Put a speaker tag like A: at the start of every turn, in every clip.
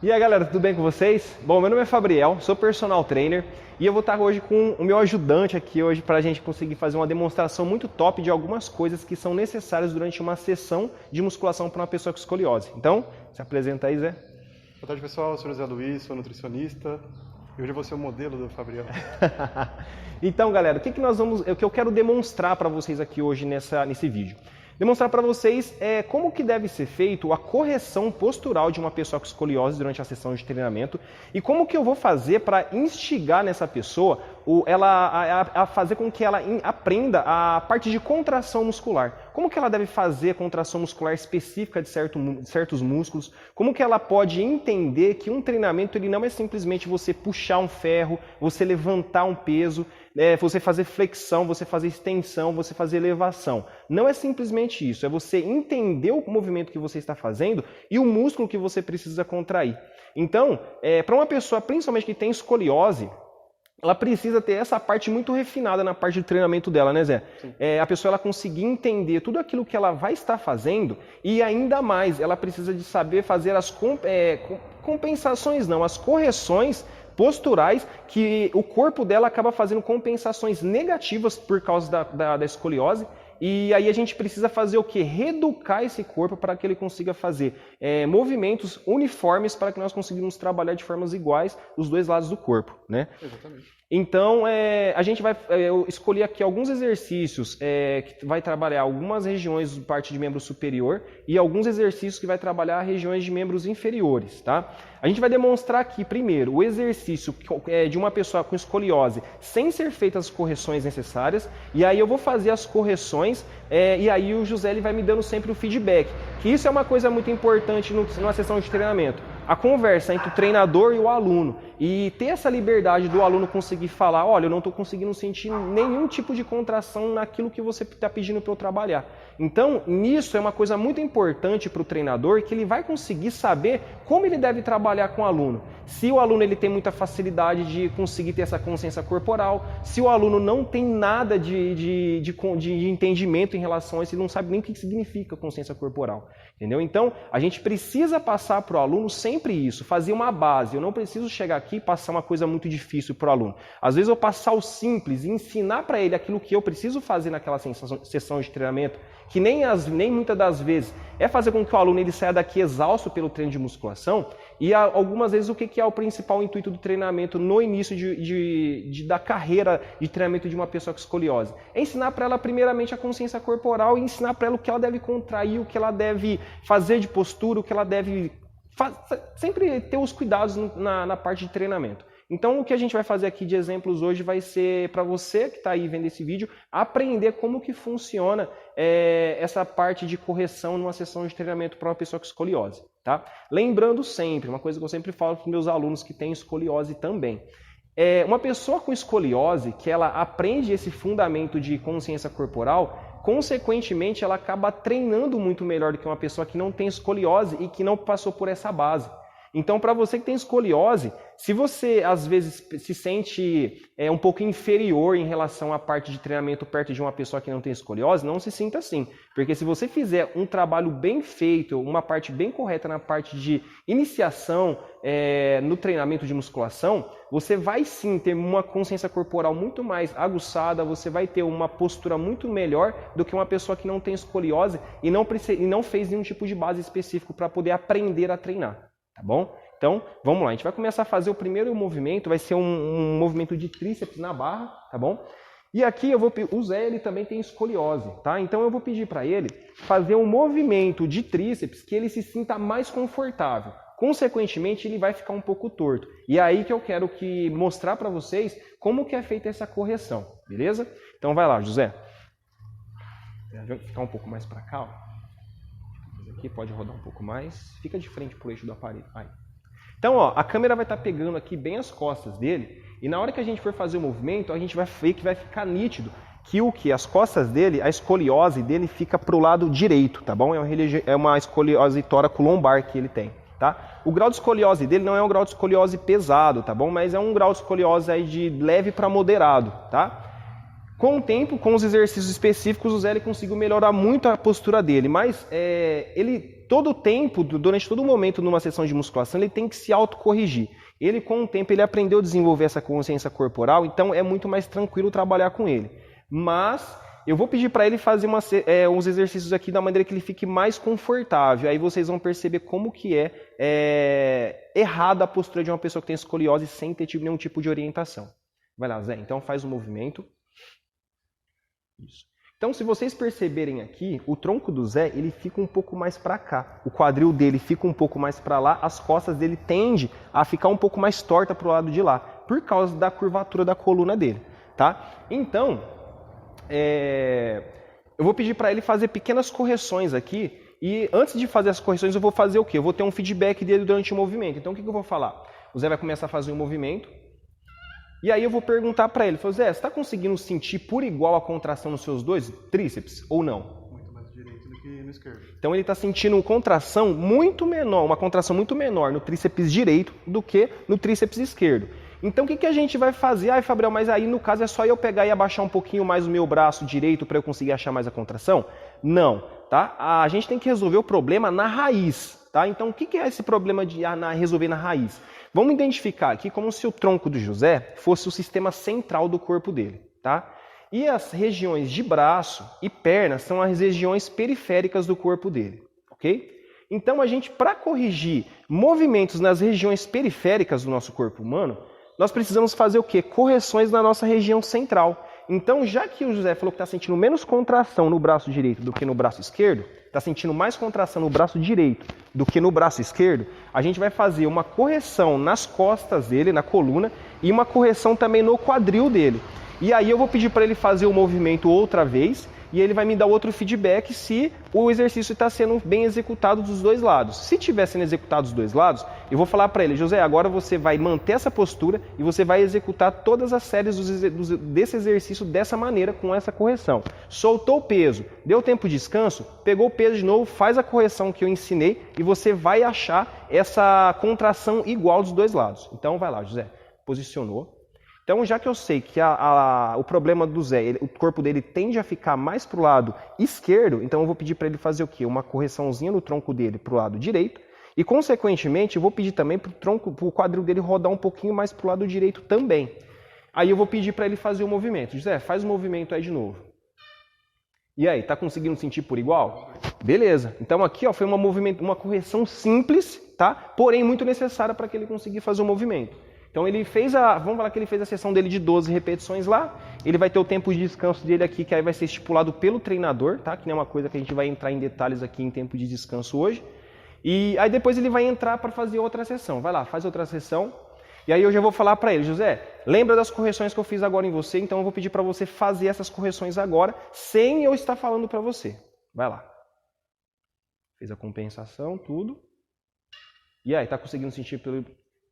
A: E aí galera, tudo bem com vocês? Bom, meu nome é Fabriel, sou personal trainer e eu vou estar hoje com o meu ajudante aqui hoje para a gente conseguir fazer uma demonstração muito top de algumas coisas que são necessárias durante uma sessão de musculação para uma pessoa com escoliose. Então, se apresenta aí, Zé.
B: Boa tarde pessoal, eu sou o Zé Luiz, sou nutricionista e hoje eu vou ser o modelo do Fabriel.
A: Então galera, o que eu quero demonstrar para vocês aqui hoje nesse vídeo? Demonstrar para vocês como que deve ser feito a correção postural de uma pessoa com escoliose durante a sessão de treinamento e como que eu vou fazer para instigar nessa pessoa a fazer com que ela aprenda a parte de contração muscular. Como que ela deve fazer contração muscular específica de certos músculos, como que ela pode entender que um treinamento ele não é simplesmente você puxar um ferro, você levantar um peso, você fazer flexão, você fazer extensão, você fazer elevação. Não é simplesmente isso, é você entender o movimento que você está fazendo e o músculo que você precisa contrair. Então, para uma pessoa, principalmente que tem escoliose, ela precisa ter essa parte muito refinada na parte do treinamento dela, né, Zé? A pessoa ela conseguir entender tudo aquilo que ela vai estar fazendo e ainda mais, ela precisa de saber fazer as compensações, não, as correções posturais que o corpo dela acaba fazendo compensações negativas por causa da escoliose. E aí a gente precisa fazer o quê? Reeducar esse corpo para que ele consiga fazer movimentos uniformes para que nós conseguimos trabalhar de formas iguais os dois lados do corpo, né?
B: Exatamente.
A: Então, a gente vai escolher aqui alguns exercícios que vai trabalhar algumas regiões de parte de membro superior e alguns exercícios que vai trabalhar regiões de membros inferiores, tá? A gente vai demonstrar aqui, primeiro, o exercício de uma pessoa com escoliose sem ser feitas as correções necessárias, e aí eu vou fazer as correções e aí o José ele vai me dando sempre o feedback, que isso é uma coisa muito importante numa sessão de treinamento. A conversa entre o treinador e o aluno e ter essa liberdade do aluno conseguir falar, olha, eu não estou conseguindo sentir nenhum tipo de contração naquilo que você está pedindo para eu trabalhar. Então, nisso é uma coisa muito importante para o treinador, que ele vai conseguir saber como ele deve trabalhar com o aluno. Se o aluno ele tem muita facilidade de conseguir ter essa consciência corporal, se o aluno não tem nada de entendimento em relação a isso, ele não sabe nem o que significa consciência corporal. Entendeu? Então, a gente precisa passar para o aluno sempre isso, fazer uma base. Eu não preciso chegar aqui e passar uma coisa muito difícil para o aluno. Às vezes eu passar o simples e ensinar para ele aquilo que eu preciso fazer naquela sessão de treinamento, que nem muitas das vezes é fazer com que o aluno ele saia daqui exausto pelo treino de musculação. E algumas vezes o que é o principal intuito do treinamento no início da carreira de treinamento de uma pessoa com escoliose? É ensinar para ela primeiramente a consciência corporal e ensinar para ela o que ela deve contrair, o que ela deve fazer de postura, o que ela deve sempre ter os cuidados na parte de treinamento. Então o que a gente vai fazer aqui de exemplos hoje vai ser para você que está aí vendo esse vídeo, aprender como que funciona essa parte de correção numa sessão de treinamento para uma pessoa com escoliose. Tá? Lembrando sempre, uma coisa que eu sempre falo para os meus alunos que têm escoliose também, uma pessoa com escoliose, que ela aprende esse fundamento de consciência corporal, consequentemente ela acaba treinando muito melhor do que uma pessoa que não tem escoliose e que não passou por essa base. Então, para você que tem escoliose, se você às vezes se sente um pouco inferior em relação à parte de treinamento perto de uma pessoa que não tem escoliose, não se sinta assim. Porque se você fizer um trabalho bem feito, uma parte bem correta na parte de iniciação no treinamento de musculação, você vai sim ter uma consciência corporal muito mais aguçada, você vai ter uma postura muito melhor do que uma pessoa que não tem escoliose e não fez nenhum tipo de base específico para poder aprender a treinar. Tá bom? Então, vamos lá. A gente vai começar a fazer o primeiro movimento, vai ser um movimento de tríceps na barra, tá bom? E aqui o Zé ele também tem escoliose, tá? Então eu vou pedir para ele fazer um movimento de tríceps que ele se sinta mais confortável. Consequentemente, ele vai ficar um pouco torto. E é aí que eu quero mostrar para vocês como que é feita essa correção, beleza? Então vai lá, José. Vai ficar um pouco mais para cá, ó. Aqui pode rodar um pouco mais. Fica de frente pro eixo do aparelho. Aí. Então, ó, a câmera vai estar pegando aqui bem as costas dele. E na hora que a gente for fazer o movimento, a gente vai ver que vai ficar nítido que as costas dele, a escoliose dele fica pro lado direito, tá bom? É uma escoliose tóraco-lombar que ele tem, tá? O grau de escoliose dele não é um grau de escoliose pesado, tá bom? Mas é um grau de escoliose aí de leve para moderado, tá? Com o tempo, com os exercícios específicos, o Zé conseguiu melhorar muito a postura dele, mas todo o tempo, durante todo o momento numa sessão de musculação, ele tem que se autocorrigir. Ele, com o tempo, ele aprendeu a desenvolver essa consciência corporal, então é muito mais tranquilo trabalhar com ele. Mas eu vou pedir para ele fazer uns exercícios aqui da maneira que ele fique mais confortável. Aí vocês vão perceber como que é errada a postura de uma pessoa que tem escoliose sem ter tido nenhum tipo de orientação. Vai lá, Zé. Então faz o movimento. Isso. Então, se vocês perceberem aqui, o tronco do Zé, ele fica um pouco mais para cá. O quadril dele fica um pouco mais para lá, as costas dele tendem a ficar um pouco mais torta para o lado de lá, por causa da curvatura da coluna dele, tá? Então, eu vou pedir para ele fazer pequenas correções aqui, e antes de fazer as correções eu vou fazer o quê? Eu vou ter um feedback dele durante o movimento. Então, o que eu vou falar? O Zé vai começar a fazer um movimento, e aí eu vou perguntar para ele, Zé, você está conseguindo sentir por igual a contração nos seus dois tríceps ou não?
B: Muito mais direito do que no esquerdo.
A: Então ele está sentindo uma contração muito menor no tríceps direito do que no tríceps esquerdo. Então o que a gente vai fazer? Ai, Fabriel, mas aí no caso é só eu pegar e abaixar um pouquinho mais o meu braço direito para eu conseguir achar mais a contração? Não, tá? A gente tem que resolver o problema na raiz, tá? Então o que é esse problema de resolver na raiz? Vamos identificar aqui como se o tronco do José fosse o sistema central do corpo dele, tá? E as regiões de braço e perna são as regiões periféricas do corpo dele, ok? Então a gente, para corrigir movimentos nas regiões periféricas do nosso corpo humano, nós precisamos fazer o quê? Correções na nossa região central. Então, já que o José falou que está sentindo menos contração no braço direito do que no braço esquerdo, está sentindo mais contração no braço direito do que no braço esquerdo, a gente vai fazer uma correção nas costas dele, na coluna, e uma correção também no quadril dele. E aí eu vou pedir para ele fazer o movimento outra vez, e ele vai me dar outro feedback se o exercício está sendo bem executado dos dois lados. Se estiver sendo executado dos dois lados, eu vou falar para ele, José, agora você vai manter essa postura e você vai executar todas as séries desse exercício dessa maneira, com essa correção. Soltou o peso, deu tempo de descanso, pegou o peso de novo, faz a correção que eu ensinei e você vai achar essa contração igual dos dois lados. Então vai lá, José, posicionou. Então, já que eu sei que o problema do Zé, o corpo dele tende a ficar mais para o lado esquerdo, então eu vou pedir para ele fazer o quê? Uma correçãozinha no tronco dele para o lado direito e, consequentemente, eu vou pedir também para o quadril dele rodar um pouquinho mais para o lado direito também. Aí eu vou pedir para ele fazer o movimento. José, faz o movimento aí de novo. E aí, tá conseguindo sentir por igual? Beleza. Então aqui ó, foi uma correção simples, tá? Porém muito necessária para que ele conseguisse fazer o movimento. Então ele fez vamos falar que ele fez a sessão dele de 12 repetições lá, ele vai ter o tempo de descanso dele aqui, que aí vai ser estipulado pelo treinador, tá? Que não é uma coisa que a gente vai entrar em detalhes aqui em tempo de descanso hoje. E aí depois ele vai entrar para fazer outra sessão. Vai lá, faz outra sessão. E aí eu já vou falar para ele, José, lembra das correções que eu fiz agora em você, então eu vou pedir para você fazer essas correções agora, sem eu estar falando para você. Vai lá. Fez a compensação, tudo. E aí, tá conseguindo sentir pelo...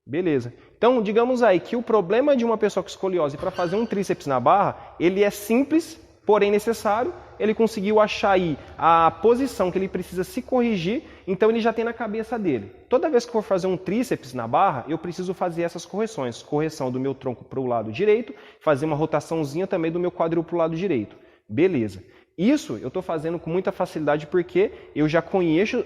A: Beleza. Então, digamos aí que o problema de uma pessoa com escoliose para fazer um tríceps na barra, ele é simples, porém necessário. Ele conseguiu achar aí a posição que ele precisa se corrigir, então ele já tem na cabeça dele. Toda vez que eu for fazer um tríceps na barra, eu preciso fazer essas correções. Correção do meu tronco para o lado direito, fazer uma rotaçãozinha também do meu quadril para o lado direito. Beleza. Isso eu estou fazendo com muita facilidade porque eu já conheço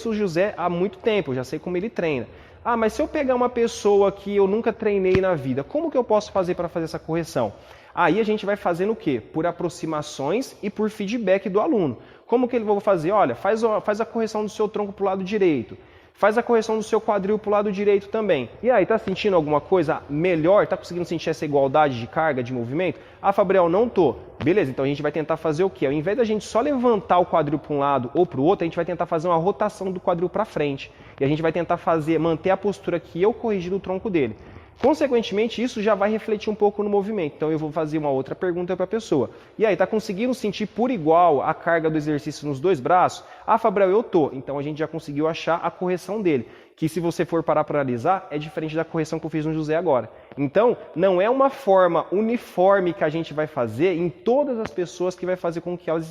A: o José há muito tempo, eu já sei como ele treina. Ah, mas se eu pegar uma pessoa que eu nunca treinei na vida, como que eu posso fazer para fazer essa correção? Aí a gente vai fazendo o quê? Por aproximações e por feedback do aluno. Como que ele vai fazer? Olha, faz a correção do seu tronco para o lado direito. Faz a correção do seu quadril para o lado direito também. E aí, tá sentindo alguma coisa melhor? Tá conseguindo sentir essa igualdade de carga, de movimento? Ah, Fabriel, não tô. Beleza, então a gente vai tentar fazer o quê? Ao invés da gente só levantar o quadril para um lado ou para o outro, a gente vai tentar fazer uma rotação do quadril para frente. E a gente vai tentar manter a postura que eu corrigi do tronco dele. Consequentemente, isso já vai refletir um pouco no movimento. Então, eu vou fazer uma outra pergunta para a pessoa. E aí, tá conseguindo sentir por igual a carga do exercício nos dois braços? Ah, Fabriel, eu tô. Então, a gente já conseguiu achar a correção dele. Que, se você for parar para analisar, é diferente da correção que eu fiz no José agora. Então, não é uma forma uniforme que a gente vai fazer em todas as pessoas que vai fazer com que elas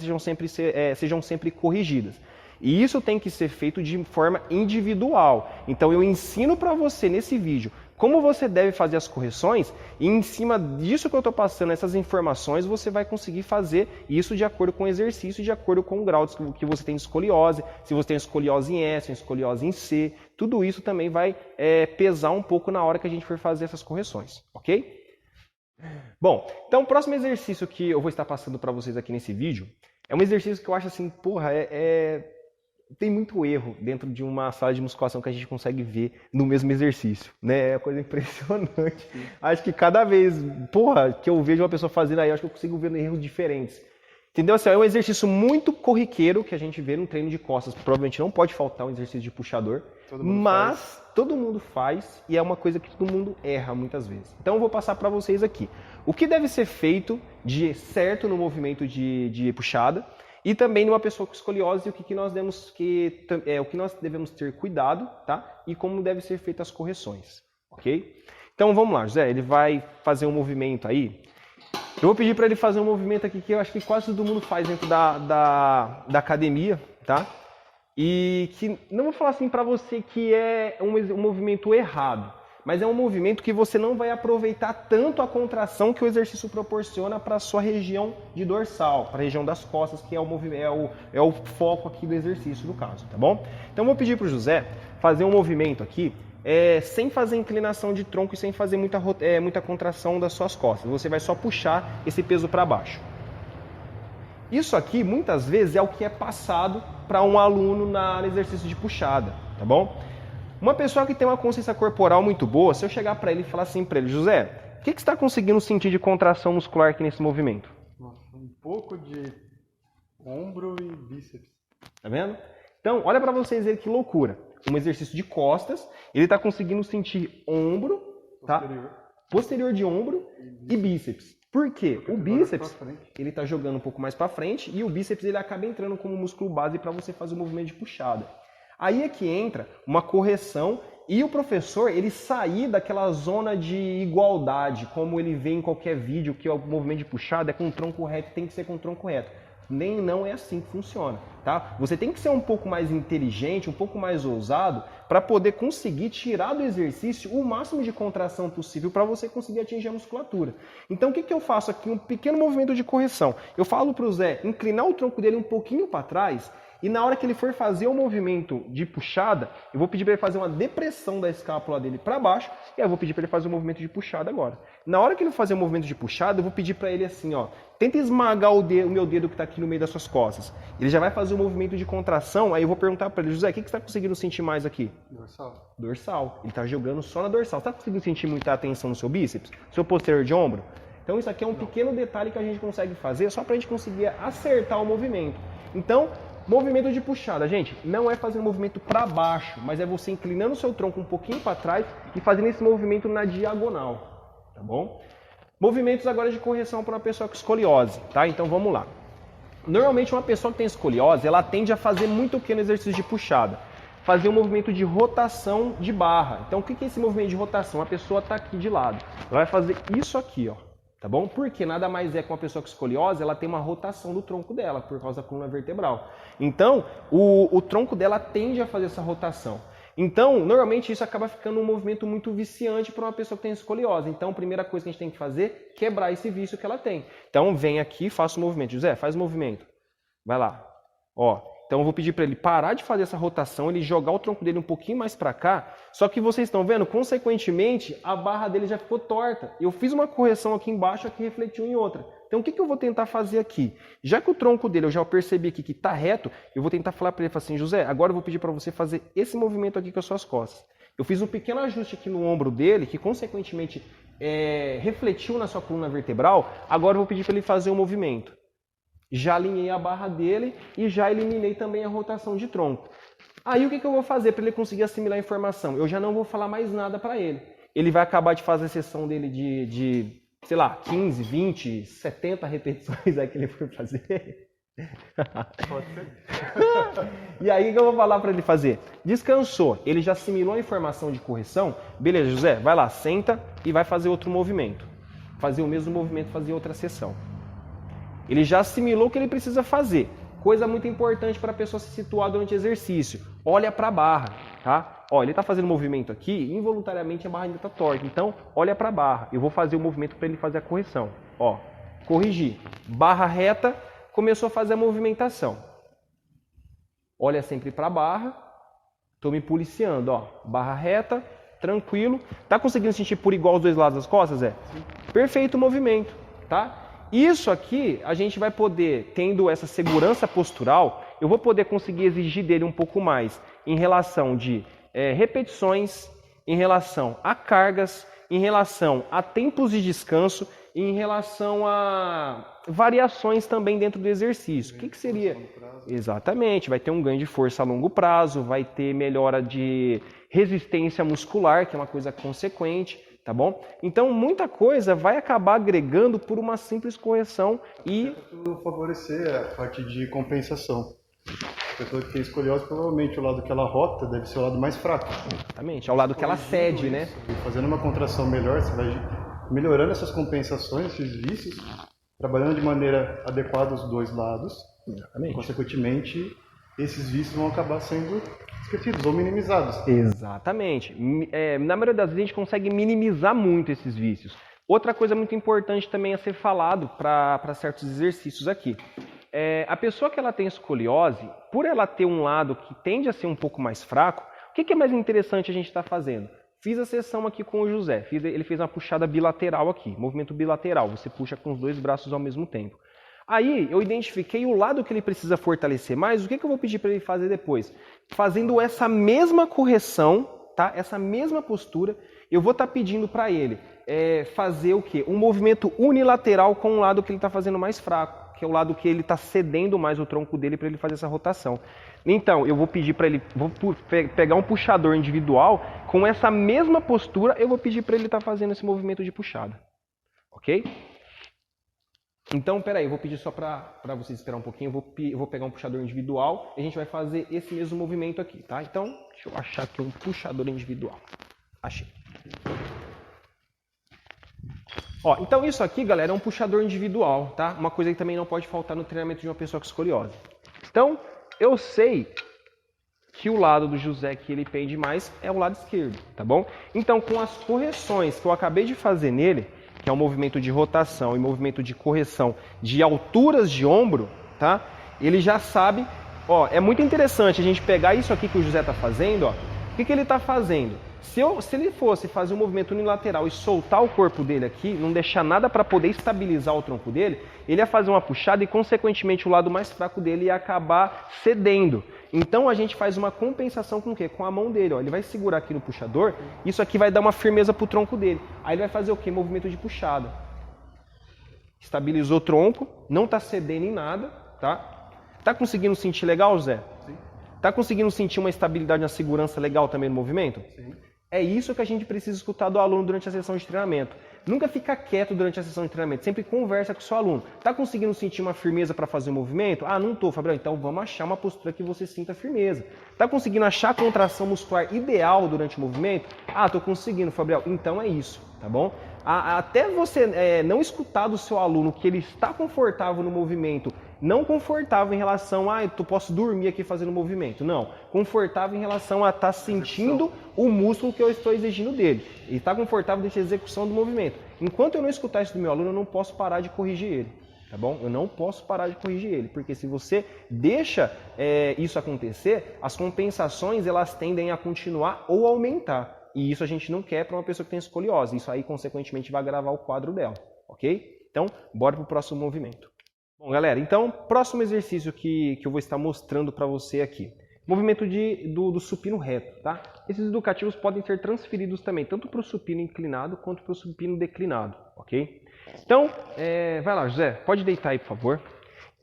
A: sejam sempre corrigidas. E isso tem que ser feito de forma individual. Então eu ensino para você nesse vídeo como você deve fazer as correções e em cima disso que eu estou passando, essas informações, você vai conseguir fazer isso de acordo com o exercício, de acordo com o grau que você tem de escoliose, se você tem escoliose em S, escoliose em C, tudo isso também vai pesar um pouco na hora que a gente for fazer essas correções, ok? Bom, então o próximo exercício que eu vou estar passando para vocês aqui nesse vídeo é um exercício que eu acho assim, porra, tem muito erro dentro de uma sala de musculação que a gente consegue ver no mesmo exercício, né? É uma coisa impressionante. Acho que cada vez, porra, que eu vejo uma pessoa fazendo aí, acho que eu consigo ver erros diferentes. Entendeu? Assim, é um exercício muito corriqueiro que a gente vê no treino de costas. Provavelmente não pode faltar um exercício de puxador, mas todo mundo faz e é uma coisa que todo mundo erra muitas vezes. Então eu vou passar para vocês aqui. O que deve ser feito de certo no movimento de puxada e também numa pessoa com escoliose o que nós devemos ter cuidado, tá? E como devem ser feitas as correções, ok? Então vamos lá, José, ele vai fazer um movimento aí. Eu vou pedir para ele fazer um movimento aqui que eu acho que quase todo mundo faz dentro da academia, tá? E que não vou falar assim para você que é um movimento errado, mas é um movimento que você não vai aproveitar tanto a contração que o exercício proporciona para a sua região de dorsal, para a região das costas, que é o foco aqui do exercício no caso, tá bom? Então eu vou pedir para o José fazer um movimento aqui sem fazer inclinação de tronco e sem fazer muita contração das suas costas. Você vai só puxar esse peso para baixo. Isso aqui, muitas vezes, é o que é passado para um aluno no exercício de puxada, tá bom? Uma pessoa que tem uma consciência corporal muito boa, se eu chegar para ele e falar assim para ele, José, o que você está conseguindo sentir de contração muscular aqui nesse movimento?
B: Um pouco de ombro e bíceps.
A: Tá vendo? Então, olha para vocês verem que loucura. Um exercício de costas, ele está conseguindo sentir ombro, tá? Posterior de ombro e bíceps. Por quê? O bíceps, ele está jogando um pouco mais para frente e o bíceps ele acaba entrando como músculo base para você fazer o movimento de puxada. Aí é que entra uma correção e o professor ele sair daquela zona de igualdade, como ele vê em qualquer vídeo, que o movimento de puxada é com o tronco reto, tem que ser com o tronco reto. Nem não é assim que funciona, tá? Você tem que ser um pouco mais inteligente, um pouco mais ousado para poder conseguir tirar do exercício o máximo de contração possível para você conseguir atingir a musculatura. Então o que eu faço aqui? Um pequeno movimento de correção. Eu falo para o Zé inclinar o tronco dele um pouquinho para trás e na hora que ele for fazer o movimento de puxada, eu vou pedir para ele fazer uma depressão da escápula dele para baixo e aí eu vou pedir para ele fazer o movimento de puxada agora. Na hora que ele fazer o movimento de puxada, eu vou pedir para ele assim, ó, tenta esmagar o meu dedo que está aqui no meio das suas costas. Ele já vai fazer o movimento de contração, aí eu vou perguntar para ele, José, o que você está conseguindo sentir mais aqui?
B: Dorsal.
A: Dorsal. Ele está jogando só na dorsal. Você está conseguindo sentir muita tensão no seu bíceps? Seu posterior de ombro? Então isso aqui é um pequeno detalhe que a gente consegue fazer só para a gente conseguir acertar o movimento. Então, movimento de puxada, gente, não é fazer um movimento para baixo, mas é você inclinando o seu tronco um pouquinho para trás e fazendo esse movimento na diagonal, tá bom? Movimentos agora de correção para uma pessoa com escoliose, tá? Então vamos lá. Normalmente uma pessoa que tem escoliose, ela tende a fazer muito o que no exercício de puxada? Fazer um movimento de rotação de barra. Então o que é esse movimento de rotação? A pessoa está aqui de lado, ela vai fazer isso aqui, ó. Tá bom? Porque nada mais é que uma pessoa com escoliose, ela tem uma rotação do tronco dela, por causa da coluna vertebral. Então, o tronco dela tende a fazer essa rotação. Então, normalmente isso acaba ficando um movimento muito viciante para uma pessoa que tem escoliose. Então, a primeira coisa que a gente tem que fazer é quebrar esse vício que ela tem. Então, vem aqui e faça o movimento. José, faz o movimento. Vai lá. Ó. Então eu vou pedir para ele parar de fazer essa rotação, ele jogar o tronco dele um pouquinho mais para cá, só que vocês estão vendo, consequentemente, a barra dele já ficou torta. Eu fiz uma correção aqui embaixo que refletiu em outra. Então o que eu vou tentar fazer aqui? Já que o tronco dele eu já percebi aqui que está reto, eu vou tentar falar para ele assim, José, agora eu vou pedir para você fazer esse movimento aqui com as suas costas. Eu fiz um pequeno ajuste aqui no ombro dele, que consequentemente refletiu na sua coluna vertebral, agora eu vou pedir para ele fazer o movimento. Já alinhei a barra dele e já eliminei também a rotação de tronco. Aí o que eu vou fazer para ele conseguir assimilar a informação? Eu já não vou falar mais nada para ele. Ele vai acabar de fazer a sessão dele de sei lá, 15, 20, 70 repetições aí que ele for fazer.
B: Pode ser.
A: E aí o que eu vou falar para ele fazer? Descansou, ele já assimilou a informação de correção? Beleza, José, vai lá, senta e vai fazer outro movimento. Fazer o mesmo movimento, fazer outra sessão. Ele já assimilou o que ele precisa fazer. Coisa muito importante para a pessoa se situar durante o exercício. Olha para a barra, tá? Ó, ele está fazendo movimento aqui, involuntariamente a barra ainda está torta. Então, olha para a barra. Eu vou fazer o movimento para ele fazer a correção. Ó, corrigir. Barra reta, começou a fazer a movimentação. Olha sempre para a barra. Estou me policiando, ó. Barra reta, tranquilo. Tá conseguindo sentir por igual os dois lados das costas, Zé? Perfeito o movimento, tá? Isso aqui, a gente vai poder, tendo essa segurança postural, eu vou poder conseguir exigir dele um pouco mais em relação de repetições, em relação a cargas, em relação a tempos de descanso e em relação a variações também dentro do exercício. O que seria? Exatamente, vai ter um ganho de força a longo prazo, vai ter melhora de resistência muscular, que é uma coisa consequente. Tá bom? Então, muita coisa vai acabar agregando por uma simples correção e...
B: favorecer a parte de compensação. A pessoa que tem escoliose, provavelmente o lado que ela rota deve ser o lado mais fraco.
A: Exatamente, é o lado que ela cede, né?
B: E fazendo uma contração melhor, você vai melhorando essas compensações, esses vícios, trabalhando de maneira adequada os dois lados.
A: Exatamente.
B: Consequentemente, esses vícios vão acabar sendo esquecidos ou minimizados.
A: Exatamente. Na maioria das vezes a gente consegue minimizar muito esses vícios. Outra coisa muito importante também a ser falado para certos exercícios aqui. A pessoa que ela tem escoliose, por ela ter um lado que tende a ser um pouco mais fraco, o que é mais interessante a gente estar fazendo? Fiz a sessão aqui com o José, ele fez uma puxada bilateral aqui, movimento bilateral, você puxa com os dois braços ao mesmo tempo. Aí eu identifiquei o lado que ele precisa fortalecer mais, o que eu vou pedir para ele fazer depois? Fazendo essa mesma correção, tá? Essa mesma postura, eu vou estar pedindo para ele fazer o quê? Um movimento unilateral com o lado que ele está fazendo mais fraco, que é o lado que ele está cedendo mais o tronco dele para ele fazer essa rotação. Então, eu vou pedir para ele, vou pegar um puxador individual, com essa mesma postura, eu vou pedir para ele estar fazendo esse movimento de puxada. Ok? Então, peraí, eu vou pedir só para vocês esperar um pouquinho, eu vou pegar um puxador individual e a gente vai fazer esse mesmo movimento aqui, tá? Então, deixa eu achar aqui um puxador individual. Achei. Ó, então isso aqui, galera, é um puxador individual, tá? Uma coisa que também não pode faltar no treinamento de uma pessoa com escoliose. Então, eu sei que o lado do José que ele pende mais é o lado esquerdo, tá bom? Então, com as correções que eu acabei de fazer nele, que é um movimento de rotação e movimento de correção de alturas de ombro, tá? Ele já sabe, ó, é muito interessante a gente pegar isso aqui que o José está fazendo, ó. O que ele está fazendo? Se ele fosse fazer um movimento unilateral e soltar o corpo dele aqui, não deixar nada para poder estabilizar o tronco dele, ele ia fazer uma puxada e, consequentemente, o lado mais fraco dele ia acabar cedendo. Então, a gente faz uma compensação com o quê? Com a mão dele. Ó. Ele vai segurar aqui no puxador, isso aqui vai dar uma firmeza para o tronco dele. Aí ele vai fazer o quê? Movimento de puxada. Estabilizou o tronco, não está cedendo em nada, tá? Tá conseguindo sentir legal, Zé?
B: Sim.
A: Tá conseguindo sentir uma estabilidade, uma segurança legal também no movimento?
B: Sim.
A: É isso que a gente precisa escutar do aluno durante a sessão de treinamento. Nunca fica quieto durante a sessão de treinamento, sempre conversa com o seu aluno. Tá conseguindo sentir uma firmeza para fazer o movimento? Ah, não tô, Fabião, então vamos achar uma postura que você sinta firmeza. Tá conseguindo achar a contração muscular ideal durante o movimento? Ah, tô conseguindo, Fabião, então é isso, tá bom? Até você não escutar do seu aluno que ele está confortável no movimento, não confortável em relação a eu posso dormir aqui fazendo movimento. Não, confortável em relação a estar sentindo o músculo que eu estou exigindo dele. Ele está confortável nessa execução do movimento. Enquanto eu não escutar isso do meu aluno, eu não posso parar de corrigir ele. Tá bom? Eu não posso parar de corrigir ele, porque se você deixa isso acontecer, as compensações elas tendem a continuar ou aumentar. E isso a gente não quer para uma pessoa que tem escoliose. Isso aí, consequentemente, vai agravar o quadro dela. Ok? Então, bora para o próximo movimento. Bom, galera, então, próximo exercício que eu vou estar mostrando para você aqui. Movimento do supino reto, tá? Esses educativos podem ser transferidos também, tanto para o supino inclinado quanto para o supino declinado, ok? Então, vai lá, José, pode deitar aí, por favor.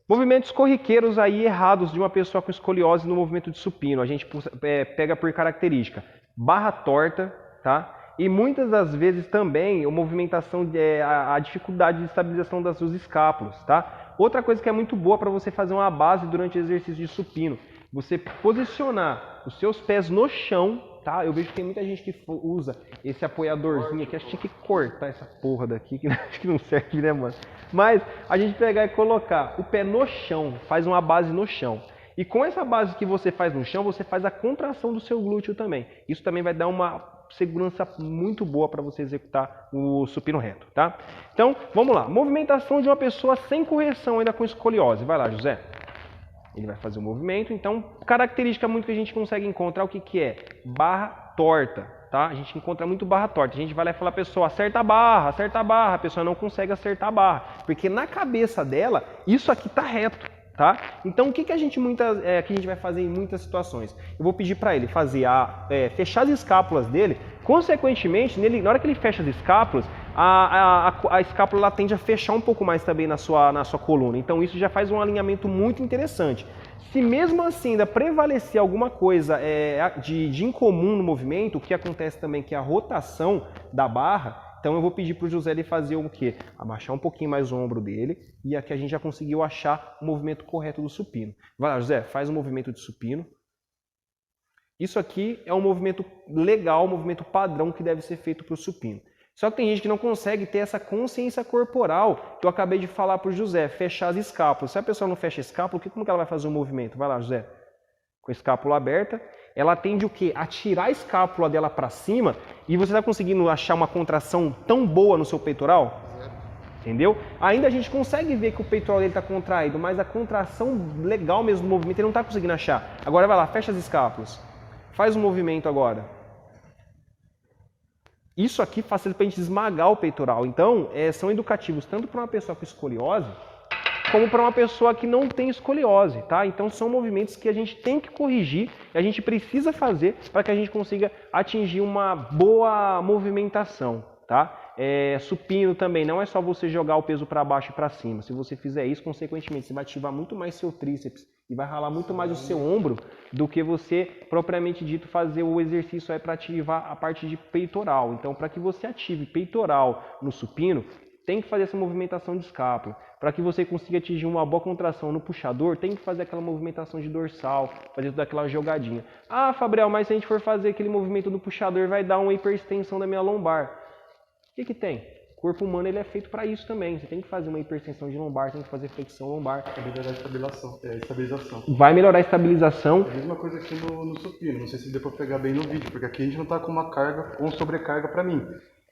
A: Movimentos corriqueiros aí errados de uma pessoa com escoliose no movimento de supino. A gente pega por característica barra torta, tá? E muitas das vezes também a movimentação, a dificuldade de estabilização das suas escápulas, tá? Outra coisa que é muito boa para você fazer uma base durante o exercício de supino, você posicionar os seus pés no chão, tá? Eu vejo que tem muita gente que usa esse apoiadorzinho aqui, acho que tinha que cortar essa porra daqui, que acho que não serve, né, mano? Mas a gente pegar e colocar o pé no chão, faz uma base no chão. E com essa base que você faz no chão, você faz a contração do seu glúteo também. Isso também vai dar uma segurança muito boa para você executar o supino reto, tá? Então, vamos lá. Movimentação de uma pessoa sem correção ainda com escoliose. Vai lá, José. Ele vai fazer o movimento. Então, característica muito que a gente consegue encontrar, o que que é? Barra torta, tá? A gente encontra muito barra torta. A gente vai lá e fala, pessoa, acerta a barra, a pessoa não consegue acertar a barra. Porque na cabeça dela, isso aqui tá reto. Tá? Então, o que a gente vai fazer em muitas situações? Eu vou pedir para ele fazer fechar as escápulas dele. Consequentemente, na hora que ele fecha as escápulas, a escápula ela tende a fechar um pouco mais também na sua coluna. Então, isso já faz um alinhamento muito interessante. Se mesmo assim ainda prevalecer alguma coisa de incomum no movimento, o que acontece também que é a rotação da barra. Então eu vou pedir para o José ele fazer o quê? Abaixar um pouquinho mais o ombro dele e aqui a gente já conseguiu achar o movimento correto do supino. Vai lá, José, faz o movimento de supino. Isso aqui é um movimento legal, um movimento padrão que deve ser feito para o supino. Só que tem gente que não consegue ter essa consciência corporal que eu acabei de falar para o José, fechar as escápulas. Se a pessoa não fecha a escápula, como que ela vai fazer o movimento? Vai lá, José. Com a escápula aberta, ela tende o quê? A tirar a escápula dela para cima e você está conseguindo achar uma contração tão boa no seu peitoral? Entendeu? Ainda a gente consegue ver que o peitoral dele está contraído, mas a contração legal mesmo do movimento ele não está conseguindo achar. Agora vai lá, fecha as escápulas. Faz o movimento agora. Isso aqui facilita para a gente esmagar o peitoral. Então, são educativos tanto para uma pessoa com escoliose, como para uma pessoa que não tem escoliose, tá? Então são movimentos que a gente tem que corrigir e a gente precisa fazer para que a gente consiga atingir uma boa movimentação, tá? Supino também, não é só você jogar o peso para baixo e para cima. Se você fizer isso, consequentemente, você vai ativar muito mais seu tríceps e vai ralar muito mais o seu ombro do que você, propriamente dito, fazer o exercício para ativar a parte de peitoral. Então, para que você ative peitoral no supino, tem que fazer essa movimentação de escápula. Para que você consiga atingir uma boa contração no puxador, tem que fazer aquela movimentação de dorsal, fazer toda aquela jogadinha. Ah, Fabriel, mas se a gente for fazer aquele movimento do puxador, vai dar uma hiperextensão da minha lombar. O que tem? O corpo humano ele é feito para isso também. Você tem que fazer uma hiperextensão de lombar, tem que fazer flexão lombar.
B: Vai melhorar a estabilização.
A: Vai melhorar a estabilização.
B: É a mesma coisa aqui no supino. Não sei se deu para pegar bem no vídeo, porque aqui a gente não está com uma carga ou sobrecarga para mim.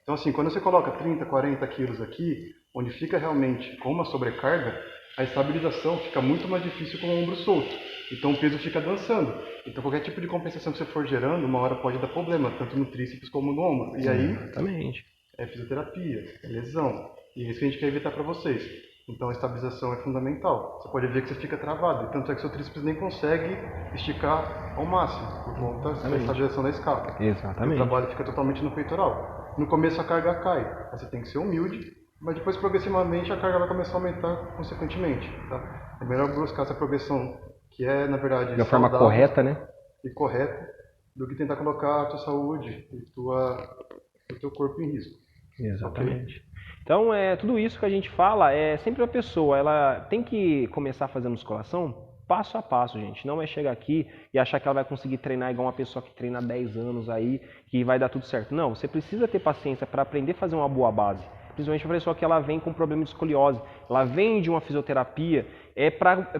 B: Então assim, quando você coloca 30, 40 quilos aqui, onde fica realmente com uma sobrecarga, a estabilização fica muito mais difícil com o ombro solto. Então o peso fica dançando. Então qualquer tipo de compensação que você for gerando, uma hora pode dar problema, tanto no tríceps como no ombro. E aí,
A: exatamente.
B: É fisioterapia, é lesão. E é isso que a gente quer evitar para vocês. Então a estabilização é fundamental. Você pode ver que você fica travado. Tanto é que seu tríceps nem consegue esticar ao máximo, por conta da estabilização da escápula.
A: Exatamente.
B: O trabalho fica totalmente no peitoral. No começo a carga cai. Você tem que ser humilde, mas depois progressivamente a carga vai começar a aumentar consequentemente. Tá? É melhor buscar essa progressão que é, na verdade,
A: de uma forma correta, né?
B: E correta, do que tentar colocar a tua saúde e o teu corpo em risco.
A: Exatamente. Okay? Então, tudo isso que a gente fala, sempre a pessoa, ela tem que começar a fazer musculação passo a passo, gente. Não é chegar aqui e achar que ela vai conseguir treinar igual uma pessoa que treina há 10 anos aí, que vai dar tudo certo. Não, você precisa ter paciência para aprender a fazer uma boa base. Principalmente a pessoa que ela vem com problema de escoliose, ela vem de uma fisioterapia,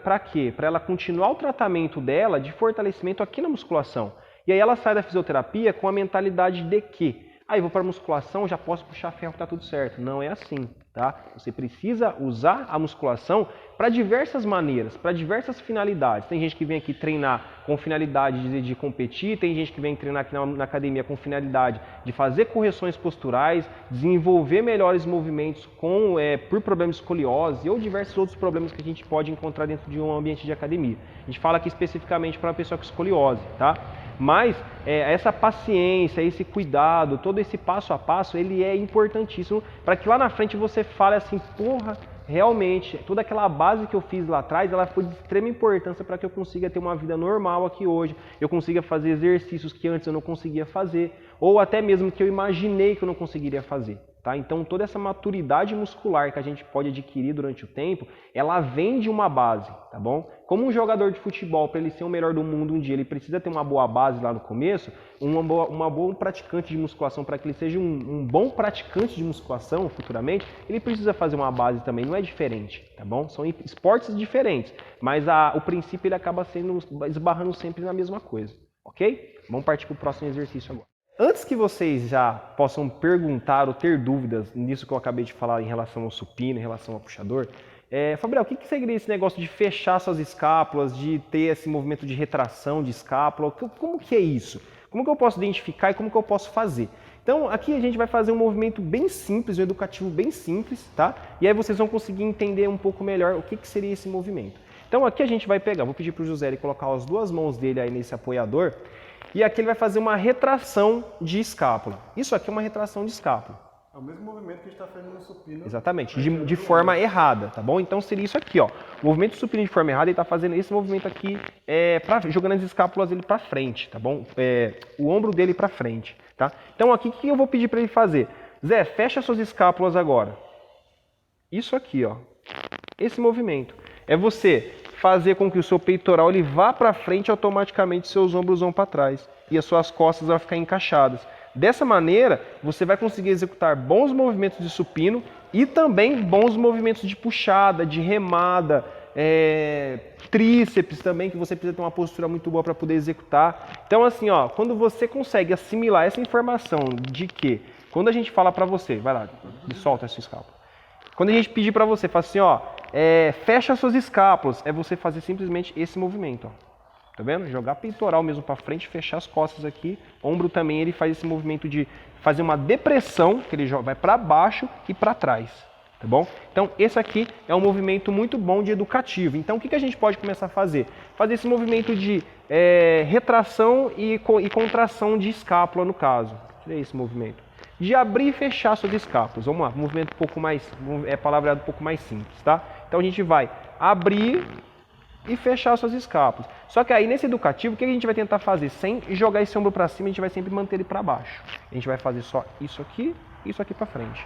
A: para quê? Para ela continuar o tratamento dela de fortalecimento aqui na musculação. E aí ela sai da fisioterapia com a mentalidade de que aí vou para a musculação, já posso puxar ferro que tá tudo certo. Não é assim, tá? Você precisa usar a musculação para diversas maneiras, para diversas finalidades. Tem gente que vem aqui treinar com finalidade de competir, tem gente que vem treinar aqui na academia com finalidade de fazer correções posturais, desenvolver melhores movimentos por problemas de escoliose ou diversos outros problemas que a gente pode encontrar dentro de um ambiente de academia. A gente fala aqui especificamente para uma pessoa com escoliose, tá? Mas essa paciência, esse cuidado, todo esse passo a passo, ele é importantíssimo para que lá na frente você fale assim, porra, realmente, toda aquela base que eu fiz lá atrás, ela foi de extrema importância para que eu consiga ter uma vida normal aqui hoje, eu consiga fazer exercícios que antes eu não conseguia fazer, ou até mesmo que eu imaginei que eu não conseguiria fazer. Tá? Então, toda essa maturidade muscular que a gente pode adquirir durante o tempo, ela vem de uma base, tá bom? Como um jogador de futebol, para ele ser o melhor do mundo um dia, ele precisa ter uma boa base lá no começo, uma boa praticante de musculação, para que ele seja um bom praticante de musculação futuramente, ele precisa fazer uma base também, não é diferente, tá bom? São esportes diferentes, mas o princípio ele acaba esbarrando sempre na mesma coisa, ok? Vamos partir para o próximo exercício agora. Antes que vocês já possam perguntar ou ter dúvidas nisso que eu acabei de falar em relação ao supino, em relação ao puxador, Fabriel, o que seria esse negócio de fechar suas escápulas, de ter esse movimento de retração de escápula? Como que é isso? Como que eu posso identificar e como que eu posso fazer? Então, aqui a gente vai fazer um movimento bem simples, um educativo bem simples, tá? E aí vocês vão conseguir entender um pouco melhor o que seria esse movimento. Então, aqui a gente vai pegar, vou pedir para o José ele colocar as duas mãos dele aí nesse apoiador, e aqui ele vai fazer uma retração de escápula. Isso aqui é uma retração de escápula.
B: É o mesmo movimento que a gente está fazendo no supino.
A: Exatamente, de forma errada, tá bom? Então seria isso aqui, ó. O movimento do supino de forma errada, ele está fazendo esse movimento aqui, jogando as escápulas dele para frente, tá bom? O ombro dele para frente, tá? Então aqui, o que eu vou pedir para ele fazer? Zé, fecha suas escápulas agora. Isso aqui, ó. Esse movimento. É você fazer com que o seu peitoral ele vá para frente, automaticamente seus ombros vão para trás e as suas costas vão ficar encaixadas. Dessa maneira, você vai conseguir executar bons movimentos de supino e também bons movimentos de puxada, de remada, tríceps também, que você precisa ter uma postura muito boa para poder executar. Então assim, ó, quando você consegue assimilar essa informação de que, quando a gente fala para você, vai lá, solta essa escápula. Quando a gente pedir para você, fala assim, ó, fecha suas escápulas, é você fazer simplesmente esse movimento, ó. Tá vendo? Jogar peitoral mesmo para frente, fechar as costas aqui. Ombro também, ele faz esse movimento de fazer uma depressão, que ele vai para baixo e para trás, tá bom? Então, esse aqui é um movimento muito bom de educativo. Então, o que a gente pode começar a fazer? Fazer esse movimento de retração e contração de escápula, no caso. Olha esse movimento. De abrir e fechar suas escápulas. Vamos lá, um movimento um pouco mais, palavreado um pouco mais simples, tá? Então, a gente vai abrir e fechar suas escápulas. Só que aí nesse educativo, o que a gente vai tentar fazer? Sem jogar esse ombro para cima, a gente vai sempre manter ele para baixo. A gente vai fazer só isso aqui para frente.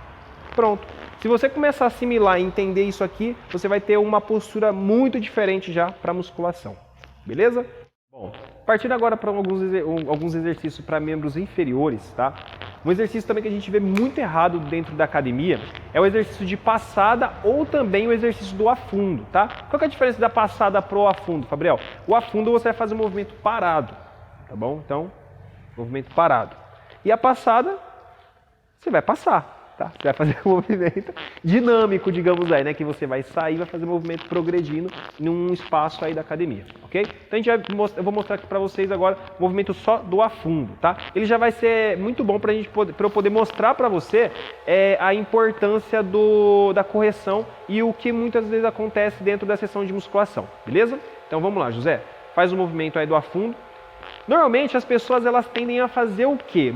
A: Pronto. Se você começar a assimilar e entender isso aqui, você vai ter uma postura muito diferente já para musculação. Beleza? Bom, partindo agora para alguns exercícios para membros inferiores, tá? Um exercício também que a gente vê muito errado dentro da academia é o exercício de passada ou também o exercício do afundo, tá? Qual que é a diferença da passada pro afundo, Fabriel? O afundo você vai fazer um movimento parado, tá bom? Então, movimento parado. E a passada, você vai passar. Tá? Você vai fazer um movimento dinâmico, digamos aí, né? Que você vai sair e vai fazer um movimento progredindo num espaço aí da academia, ok? Então eu vou mostrar aqui para vocês agora o movimento só do afundo, tá? Ele já vai ser muito bom para eu poder mostrar para você a importância da correção e o que muitas vezes acontece dentro da sessão de musculação, beleza? Então vamos lá, José. Faz o movimento aí do afundo. Normalmente as pessoas elas tendem a fazer o quê?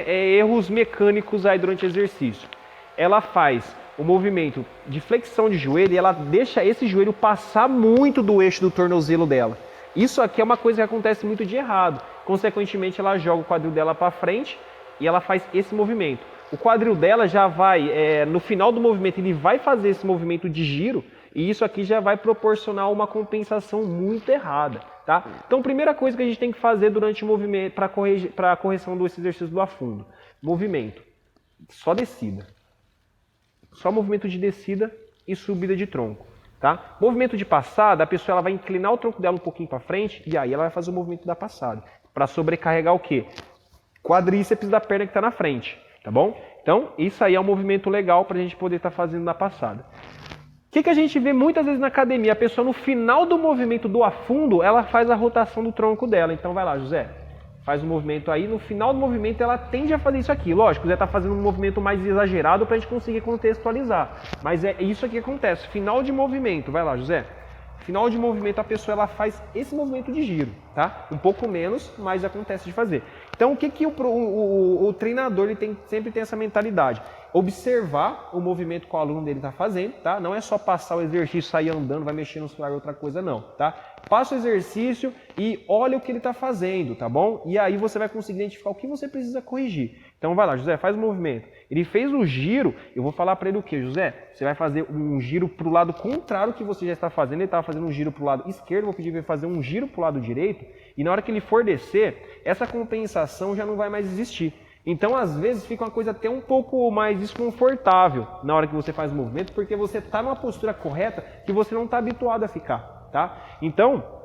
A: Erros mecânicos aí durante o exercício. Ela faz o movimento de flexão de joelho e ela deixa esse joelho passar muito do eixo do tornozelo dela. Isso aqui é uma coisa que acontece muito de errado. Consequentemente, ela joga o quadril dela para frente e ela faz esse movimento. O quadril dela já vai, no final do movimento, ele vai fazer esse movimento de giro e isso aqui já vai proporcionar uma compensação muito errada. Tá? Então, a primeira coisa que a gente tem que fazer durante o movimento, para a correção desse exercício do afundo, movimento, só descida. Só movimento de descida e subida de tronco. Tá? Movimento de passada, a pessoa ela vai inclinar o tronco dela um pouquinho para frente e aí ela vai fazer o movimento da passada. Para sobrecarregar o quê? Quadríceps da perna que está na frente. Tá bom? Então, isso aí é um movimento legal para a gente poder estar fazendo na passada. O que a gente vê muitas vezes na academia? A pessoa no final do movimento do afundo, ela faz a rotação do tronco dela. Então vai lá, José, faz o movimento aí. No final do movimento ela tende a fazer isso aqui. Lógico, o José está fazendo um movimento mais exagerado para a gente conseguir contextualizar. Mas é isso que acontece. Final de movimento, vai lá, José. Final de movimento a pessoa ela faz esse movimento de giro, tá? Um pouco menos, mas acontece de fazer. Então o que o treinador ele sempre tem essa mentalidade? Observar o movimento que o aluno dele está fazendo, tá? Não é só passar o exercício, sair andando, vai mexer no celular, outra coisa não, tá? Passa o exercício e olha o que ele está fazendo, tá bom? E aí você vai conseguir identificar o que você precisa corrigir. Então vai lá, José, faz o movimento. Ele fez o giro, eu vou falar para ele o quê, José? Você vai fazer um giro para o lado contrário que você já está fazendo. Ele estava fazendo um giro para o lado esquerdo, vou pedir para ele fazer um giro para o lado direito. E na hora que ele for descer, essa compensação já não vai mais existir. Então, às vezes, fica uma coisa até um pouco mais desconfortável na hora que você faz o movimento, porque você está numa postura correta que você não está habituado a ficar, tá? Então,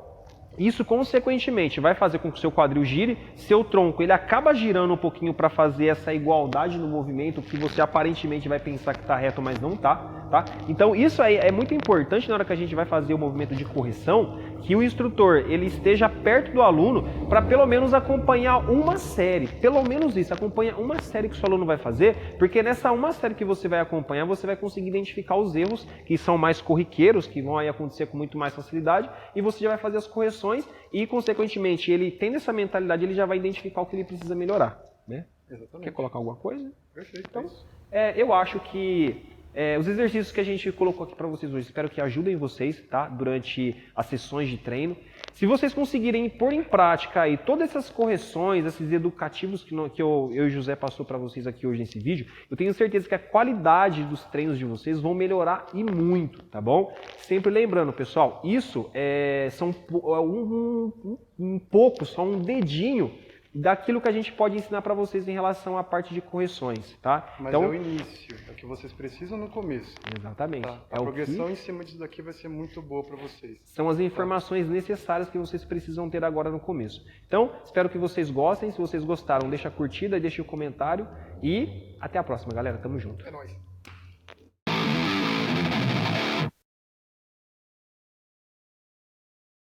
A: isso, consequentemente, vai fazer com que o seu quadril gire, seu tronco ele acaba girando um pouquinho para fazer essa igualdade no movimento, que você aparentemente vai pensar que está reto, mas não está. Tá? Então, isso aí é muito importante na hora que a gente vai fazer o movimento de correção, que o instrutor ele esteja perto do aluno para pelo menos acompanhar uma série. Pelo menos isso, acompanha uma série que o seu aluno vai fazer, porque nessa uma série que você vai acompanhar, você vai conseguir identificar os erros que são mais corriqueiros, que vão aí acontecer com muito mais facilidade, e você já vai fazer as correções e, consequentemente, ele tendo essa mentalidade, ele já vai identificar o que ele precisa melhorar. Né?
B: Exatamente.
A: Quer colocar alguma coisa?
B: Perfeito.
A: Então, eu acho que os exercícios que a gente colocou aqui para vocês hoje, espero que ajudem vocês, tá? Durante as sessões de treino. Se vocês conseguirem pôr em prática aí todas essas correções, esses educativos que eu e o José passou para vocês aqui hoje nesse vídeo, eu tenho certeza que a qualidade dos treinos de vocês vão melhorar e muito, tá bom? Sempre lembrando, pessoal, isso são um pouco, só um dedinho daquilo que a gente pode ensinar para vocês em relação à parte de correções, tá?
B: Mas
A: então,
B: é o início, é o que vocês precisam no começo.
A: Exatamente.
B: Tá? A progressão em cima disso daqui vai ser muito boa para vocês.
A: São as informações necessárias que vocês precisam ter agora no começo. Então, espero que vocês gostem. Se vocês gostaram, deixa a curtida, deixa o comentário e até a próxima, galera. Tamo junto.
B: É nóis.